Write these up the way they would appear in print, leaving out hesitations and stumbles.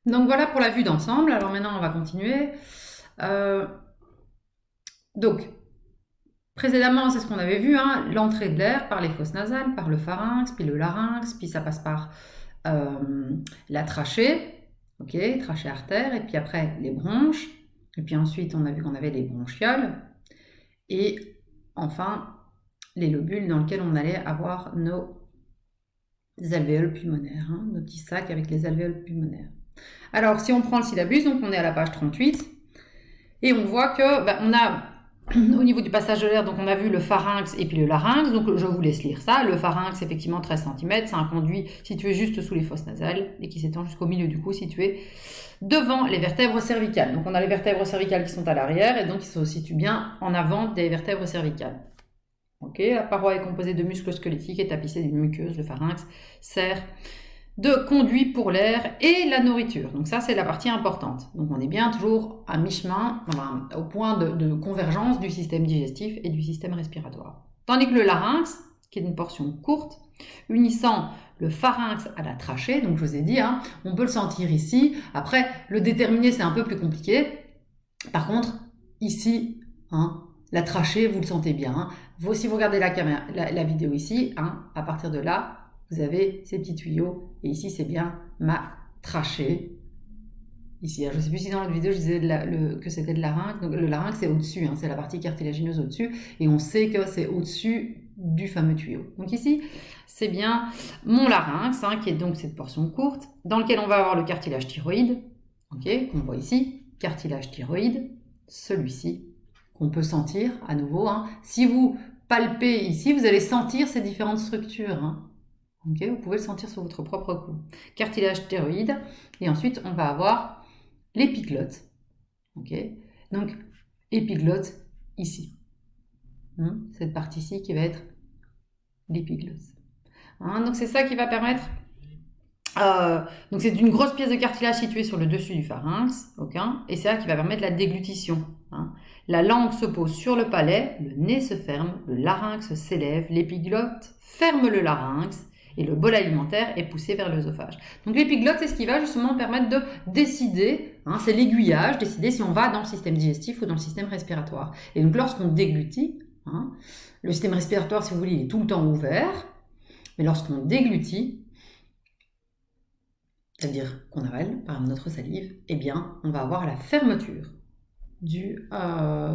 Donc voilà pour la vue d'ensemble. Alors maintenant, on va continuer. Donc, précédemment, c'est ce qu'on avait vu, hein, l'entrée de l'air par les fosses nasales, par le pharynx, puis le larynx, puis ça passe par la trachée, ok, trachée artère, et puis après les bronches, et puis ensuite on a vu qu'on avait les bronchioles, et enfin les lobules dans lesquels on allait avoir nos alvéoles pulmonaires, hein, nos petits sacs avec les alvéoles pulmonaires. Alors si on prend le syllabus, donc on est à la page 38, et on voit que on a au niveau du passage de l'air, donc on a vu le pharynx et puis le larynx, donc je vous laisse lire ça. Le pharynx, effectivement 13 cm, c'est un conduit situé juste sous les fosses nasales et qui s'étend jusqu'au milieu du cou, situé devant les vertèbres cervicales. Donc on a les vertèbres cervicales qui sont à l'arrière et donc ils se situent bien en avant des vertèbres cervicales. Ok, la paroi est composée de muscles squelettiques et tapissée d'une muqueuse. Le pharynx sert de conduit pour l'air et la nourriture. Donc ça, c'est la partie importante. Donc on est bien toujours à mi-chemin, au point de convergence du système digestif et du système respiratoire. Tandis que le larynx, qui est une portion courte, unissant le pharynx à la trachée, donc je vous ai dit, hein, on peut le sentir ici. Après, le déterminer, c'est un peu plus compliqué. Par contre, ici, hein, la trachée, vous le sentez bien. Hein. Si vous regardez la vidéo ici, hein, à partir de là, vous avez ces petits tuyaux, et ici c'est bien ma trachée. Ici, je ne sais plus si dans l'autre vidéo je disais que c'était de larynx. Donc le larynx c'est au-dessus, hein, c'est la partie cartilagineuse au-dessus, et on sait que c'est au-dessus du fameux tuyau. Donc ici, c'est bien mon larynx, hein, qui est donc cette portion courte, dans laquelle on va avoir le cartilage thyroïde, okay, qu'on voit ici, cartilage thyroïde, celui-ci, qu'on peut sentir à nouveau. Hein. Si vous palpez ici, vous allez sentir ces différentes structures. Hein. Okay, vous pouvez le sentir sur votre propre cou. Cartilage thyroïde. Et ensuite, on va avoir l'épiglotte. Okay, donc, épiglotte ici. Cette partie-ci qui va être l'épiglotte. Donc, c'est ça qui va permettre... donc, c'est une grosse pièce de cartilage située sur le dessus du pharynx. Okay, et c'est ça qui va permettre la déglutition. La langue se pose sur le palais, le nez se ferme, le larynx s'élève, l'épiglotte ferme le larynx, et le bol alimentaire est poussé vers l'œsophage. Donc l'épiglotte, c'est ce qui va justement permettre de décider, hein, c'est l'aiguillage, décider si on va dans le système digestif ou dans le système respiratoire. Et donc lorsqu'on déglutit, hein, le système respiratoire, si vous voulez, il est tout le temps ouvert, mais lorsqu'on déglutit, c'est-à-dire qu'on avale par notre salive, eh bien, on va avoir la fermeture du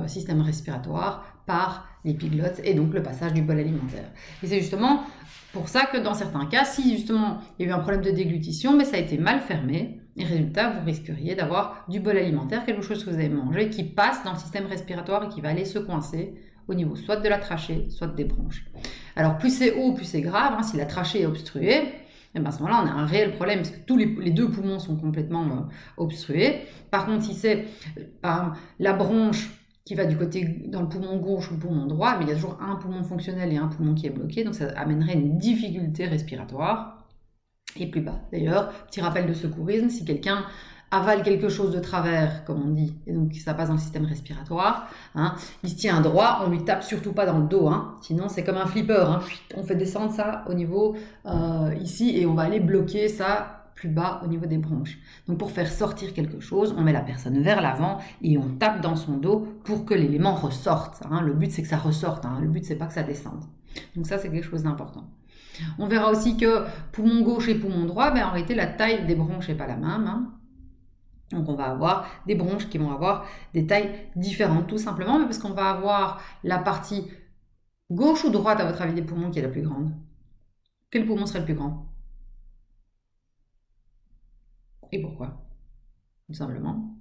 système respiratoire par l'épiglotte et donc le passage du bol alimentaire. Et c'est justement pour ça que dans certains cas, si justement il y a eu un problème de déglutition, mais ça a été mal fermé, et résultat, vous risqueriez d'avoir du bol alimentaire, quelque chose que vous avez mangé, qui passe dans le système respiratoire et qui va aller se coincer au niveau soit de la trachée, soit des bronches. Alors plus c'est haut, plus c'est grave. Hein, si la trachée est obstruée, et bien à ce moment-là, on a un réel problème parce que tous les deux poumons sont complètement obstrués. Par contre, si c'est la bronche qui va du côté dans le poumon gauche ou le poumon droit, mais il y a toujours un poumon fonctionnel et un poumon qui est bloqué, donc ça amènerait une difficulté respiratoire. Et plus bas. D'ailleurs, petit rappel de secourisme, si quelqu'un avale quelque chose de travers, comme on dit, et donc ça passe dans le système respiratoire, hein, il se tient droit, on lui tape surtout pas dans le dos, hein, sinon c'est comme un flipper, hein, on fait descendre ça au niveau ici et on va aller bloquer ça plus bas au niveau des bronches. Donc pour faire sortir quelque chose, on met la personne vers l'avant et on tape dans son dos pour que l'élément ressorte. Hein. Le but c'est que ça ressorte, hein. Le but c'est pas que ça descende. Donc ça c'est quelque chose d'important. On verra aussi que poumon gauche et poumon droit, en réalité la taille des bronches n'est pas la même. Hein. Donc on va avoir des bronches qui vont avoir des tailles différentes tout simplement, mais parce qu'on va avoir la partie gauche ou droite à votre avis des poumons qui est la plus grande. Quel poumon serait le plus grand? Et pourquoi? Tout simplement.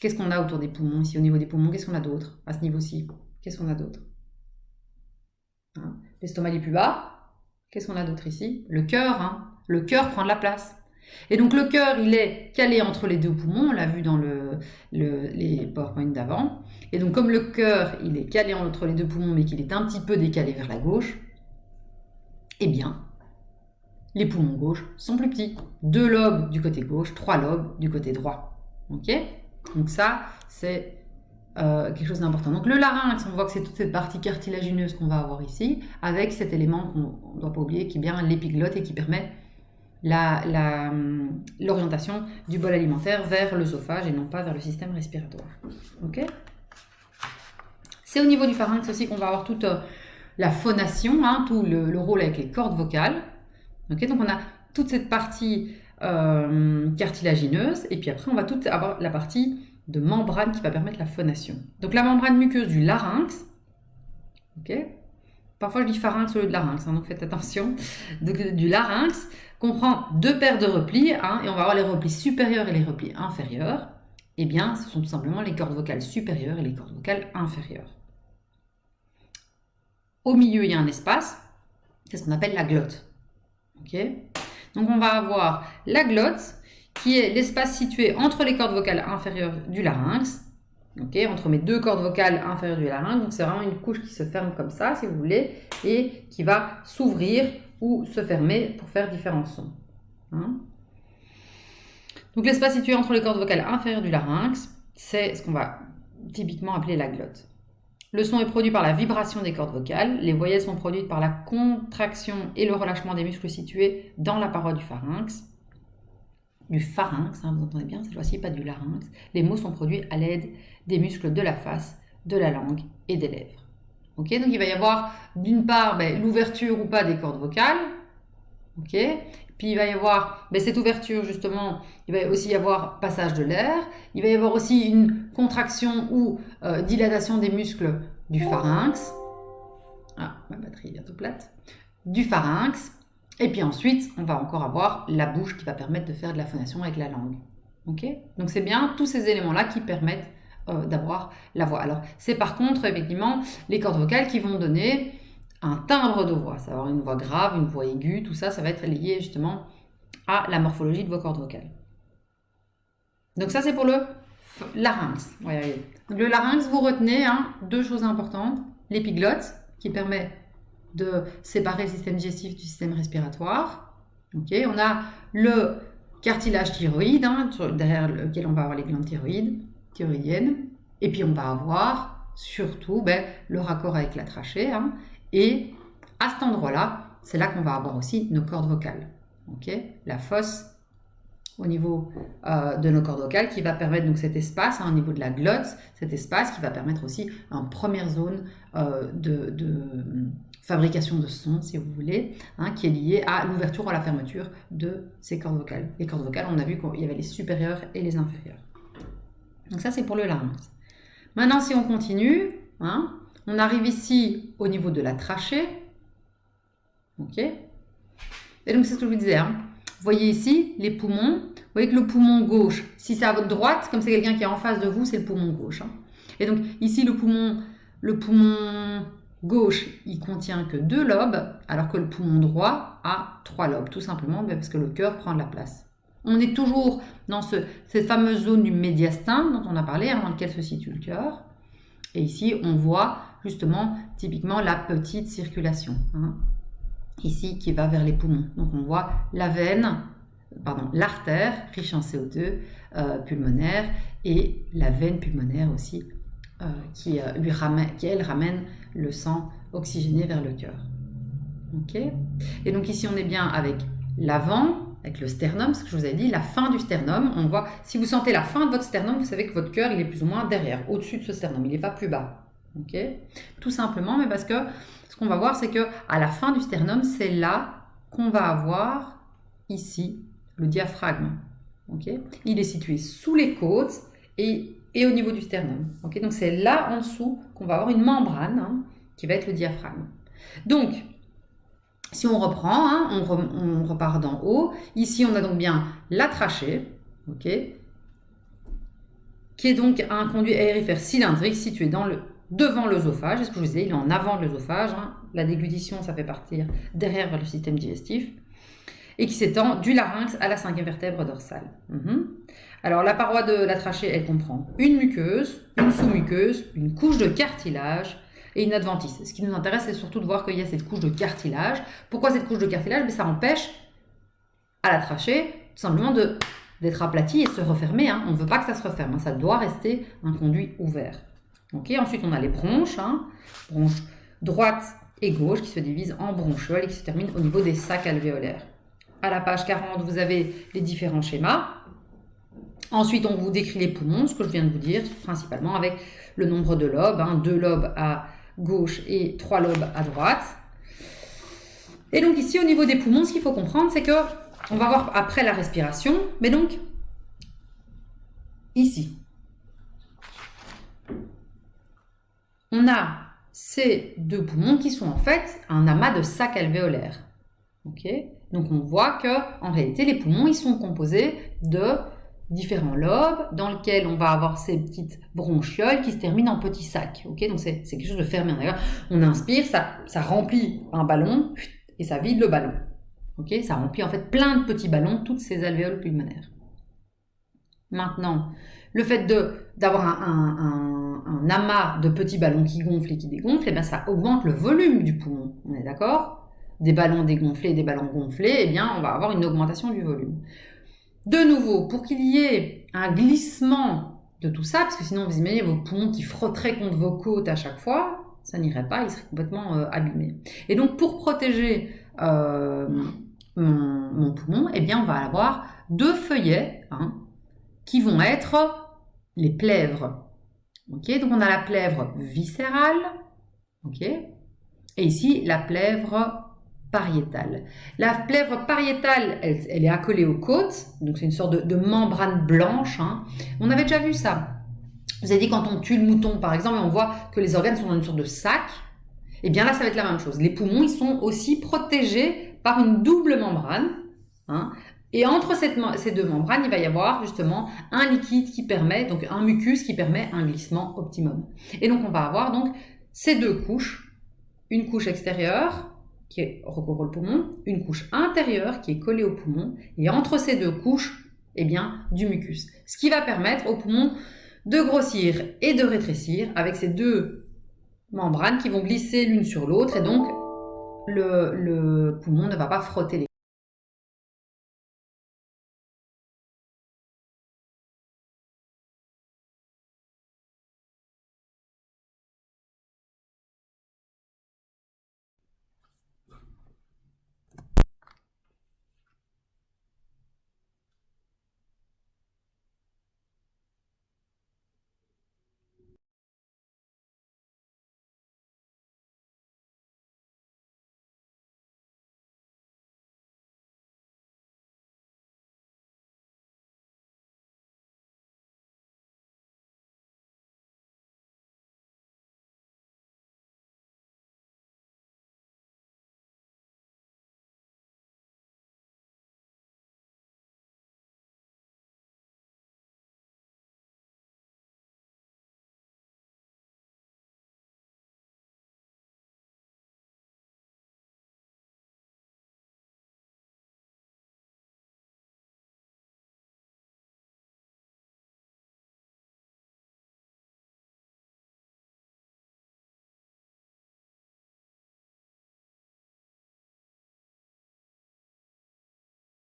Qu'est-ce qu'on a autour des poumons ici au niveau des poumons? Qu'est-ce qu'on a d'autre à ce niveau-ci? Qu'est-ce qu'on a d'autre? Hein, l'estomac est plus bas. Qu'est-ce qu'on a d'autre ici? Le cœur. Hein. Le cœur prend de la place. Et donc le cœur, il est calé entre les deux poumons, on l'a vu dans les PowerPoint d'avant. Et donc comme le cœur, il est calé entre les deux poumons, mais qu'il est un petit peu décalé vers la gauche, eh bien, les poumons gauches sont plus petits. 2 lobes du côté gauche, 3 lobes du côté droit. Ok? Donc ça, c'est quelque chose d'important. Donc le larynx, on voit que c'est toute cette partie cartilagineuse qu'on va avoir ici, avec cet élément qu'on ne doit pas oublier, qui est bien l'épiglotte et qui permet l'orientation du bol alimentaire vers l'œsophage et non pas vers le système respiratoire. Ok ? C'est au niveau du pharynx aussi qu'on va avoir toute la phonation, hein, tout le rôle avec les cordes vocales. Okay, donc on a toute cette partie cartilagineuse et puis après on va tout avoir la partie de membrane qui va permettre la phonation. Donc la membrane muqueuse du larynx, ok, parfois je dis pharynx au lieu de larynx, hein, donc faites attention, du larynx comprend deux paires de replis, hein, et on va avoir les replis supérieurs et les replis inférieurs. Eh bien ce sont tout simplement les cordes vocales supérieures et les cordes vocales inférieures. Au milieu il y a un espace, c'est ce qu'on appelle la glotte. Okay. Donc on va avoir la glotte qui est l'espace situé entre les cordes vocales inférieures du larynx, okay, entre mes deux cordes vocales inférieures du larynx. Donc c'est vraiment une couche qui se ferme comme ça si vous voulez et qui va s'ouvrir ou se fermer pour faire différents sons. Hein. Donc l'espace situé entre les cordes vocales inférieures du larynx, c'est ce qu'on va typiquement appeler la glotte. Le son est produit par la vibration des cordes vocales. Les voyelles sont produites par la contraction et le relâchement des muscles situés dans la paroi du pharynx. Du pharynx, hein, vous entendez bien, cette fois-ci pas du larynx. Les mots sont produits à l'aide des muscles de la face, de la langue et des lèvres. Okay, donc il va y avoir d'une part l'ouverture ou pas des cordes vocales. Okay. Puis il va y avoir cette ouverture justement, il va aussi y avoir passage de l'air, il va y avoir aussi une contraction ou dilatation des muscles du pharynx. Ah, ma batterie est bientôt plate. Du pharynx. Et puis ensuite, on va encore avoir la bouche qui va permettre de faire de la phonation avec la langue. Okay, donc c'est bien tous ces éléments-là qui permettent d'avoir la voix. Alors c'est par contre effectivement les cordes vocales qui vont donner un timbre de voix, ça va avoir une voix grave, une voix aiguë, tout ça, ça va être lié justement à la morphologie de vos cordes vocales. Donc ça c'est pour le larynx. Donc le larynx, vous retenez deux choses importantes, l'épiglotte qui permet de séparer le système digestif du système respiratoire. Okay. On a le cartilage thyroïde, derrière lequel on va avoir les glandes thyroïdiennes, et puis on va avoir surtout le raccord avec la trachée, et à cet endroit-là, c'est là qu'on va avoir aussi nos cordes vocales. Okay, la fosse au niveau de nos cordes vocales qui va permettre donc cet espace au niveau de la glotte, cet espace qui va permettre aussi une première zone de fabrication de son, si vous voulez, qui est liée à l'ouverture ou à la fermeture de ces cordes vocales. Les cordes vocales, on a vu qu'il y avait les supérieures et les inférieures. Donc ça, c'est pour le larynx. Maintenant, si on continue, on arrive ici au niveau de la trachée. Ok. Et donc, c'est ce que je vous disais. Vous voyez ici les poumons. Vous voyez que le poumon gauche, si c'est à votre droite, comme c'est quelqu'un qui est en face de vous, c'est le poumon gauche. Et donc, ici, le poumon gauche, il contient que 2 lobes, alors que le poumon droit a 3 lobes, tout simplement parce que le cœur prend de la place. On est toujours dans cette fameuse zone du médiastin dont on a parlé, dans laquelle se situe le cœur. Et ici, on voit justement, typiquement, la petite circulation, ici, qui va vers les poumons. Donc, on voit l'artère, riche en CO2, pulmonaire, et la veine pulmonaire aussi, qui ramène le sang oxygéné vers le cœur. Okay. Et donc, ici, on est bien avec l'avant, avec le sternum, ce que je vous avais dit, la fin du sternum. On voit, si vous sentez la fin de votre sternum, vous savez que votre cœur, il est plus ou moins derrière, au-dessus de ce sternum, il n'est pas plus bas. Okay. Tout simplement, mais parce que ce qu'on va voir, c'est que à la fin du sternum, c'est là qu'on va avoir ici le diaphragme. Okay. Il est situé sous les côtes et au niveau du sternum. Okay. Donc c'est là en dessous qu'on va avoir une membrane qui va être le diaphragme. Donc, si on reprend, on repart d'en haut. Ici, on a donc bien la trachée, okay, qui est donc un conduit aérifère cylindrique situé devant l'œsophage. C'est ce que je vous disais, il est en avant de l'œsophage. La déglutition, ça fait partir derrière vers le système digestif. Et qui s'étend du larynx à la 5e vertèbre dorsale. Alors, la paroi de la trachée, elle comprend une muqueuse, une sous-muqueuse, une couche de cartilage et une adventice. Ce qui nous intéresse, c'est surtout de voir qu'il y a cette couche de cartilage. Pourquoi cette couche de cartilage? Ça empêche à la trachée, tout simplement, d'être aplatie et se refermer. On ne veut pas que ça se referme. Ça doit rester un conduit ouvert. Okay. Ensuite, on a les bronches. Bronches droite et gauche qui se divisent en bronchioles et qui se terminent au niveau des sacs alvéolaires. à la page 40, vous avez les différents schémas. Ensuite, on vous décrit les poumons, ce que je viens de vous dire, principalement avec le nombre de lobes, 2 lobes à gauche et 3 lobes à droite. Et donc ici, au niveau des poumons, ce qu'il faut comprendre, c'est que, on va voir après la respiration, mais donc, ici, on a ces 2 poumons qui sont en fait un amas de sacs alvéolaires. Okay, donc on voit que en réalité, les poumons, ils sont composés de différents lobes dans lesquels on va avoir ces petites bronchioles qui se terminent en petits sacs. Okay, donc c'est quelque chose de fermé. D'ailleurs, on inspire, ça remplit un ballon et ça vide le ballon. Okay, ça remplit en fait plein de petits ballons, toutes ces alvéoles pulmonaires. Maintenant, le fait d'avoir un amas de petits ballons qui gonflent et qui dégonflent, eh bien, ça augmente le volume du poumon. On est d'accord ? Des ballons dégonflés et des ballons gonflés, eh bien, on va avoir une augmentation du volume. De nouveau, pour qu'il y ait un glissement de tout ça, parce que sinon, vous imaginez vos poumons qui frotteraient contre vos côtes à chaque fois, ça n'irait pas, ils seraient complètement abîmés. Et donc, pour protéger mon poumon, eh bien, on va avoir 2 feuillets qui vont être les plèvres. Okay, donc, on a la plèvre viscérale, okay, et ici, la plèvre pariétale. La plèvre pariétale, elle est accolée aux côtes, donc c'est une sorte de membrane blanche. On avait déjà vu ça. Vous avez dit quand on tue le mouton, par exemple, et on voit que les organes sont dans une sorte de sac, et bien là, ça va être la même chose. Les poumons, ils sont aussi protégés par une double membrane. Et entre ces 2 membranes, il va y avoir justement un liquide qui permet, donc un mucus qui permet un glissement optimum. Et donc, on va avoir donc ces 2 couches, une couche extérieure qui recouvre le poumon, une couche intérieure qui est collée au poumon, et entre ces 2 couches, eh bien, du mucus. Ce qui va permettre au poumon de grossir et de rétrécir avec ces 2 membranes qui vont glisser l'une sur l'autre, et donc le poumon ne va pas frotter